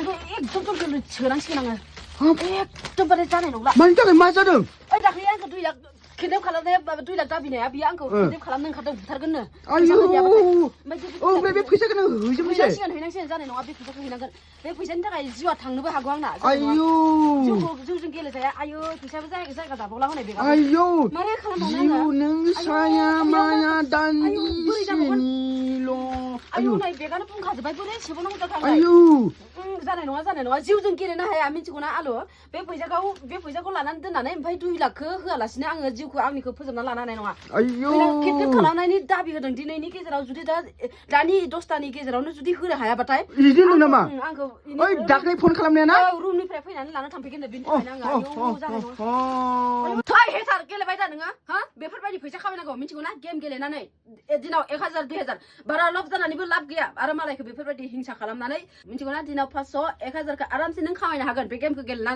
खिन्थु एकदम गोरलै सोनांसिगोन आङो एकदमबारे जानाय नंला मानि थाखाय मा जादों ओइ दाख्लै आंखौ 2 लाख किडनेप खालामनाया 2 लाख दाबिनाया बियो आंखौ किडनेप खालामनो ओंखारदों बुथारगोननो आयौ ओमफ्राय बे फैसाखौ नों हैजोबनोसै हैनांसिगोन जानाय नङा बे फैसाखौ हैनांगोन बे फैसानि थाखाय जिउआ थांनोबो हागौ आंना आयौ जिउजों गेलेजाया आयौ फैसाबो जायगा दाबावला होनाय बेगा आयौ मारै खालामबावनो जिउ नों साया माया दान्दिसेनिल' आयौ नै बेगानो बुंखाजोब्बाय बोरै सोबावनांगौ जाखो आंलाय आयौ जानाय नङा जिउजों गेलेनो हाया मिथिगौना आलु बे फैसाखौ लानानै दोननानै ओमफ्राय 2 लाखखौ होआलासिनो आङो जिउखौ आंनिखौ फोजोबना लानो हानाय नङा आयौ किडनेप खालामनायनि दाबि होदों दिनैनि गेजेराव जुदि दानि 10टानि गेजेरावनो जुदि होनो हायाबाथाय बिदि होनदों नामा आंखौ ओइ दाख्लै फन खालामनाया ना रुमनिफ्राय फैनानै लाना थांफैगोन बिनि थाखायनो आङो आयौ जानाय नङा थै हेटार गेलेबाय दा नोङो हा बेफोरबायदि फैसा खामायनांगौ मिथिगौना गेम गेलेनानै दिनाव 1000 2000 बारा लाब जानानैबो लाब गैया आरो मालायखौ बेफोरबायदि हिंसा खालामनानै मिथिगौना दिनाव 500 1000 खौ आरामसे नों खामायनो हागोन बे गेमखौ गेलेनानै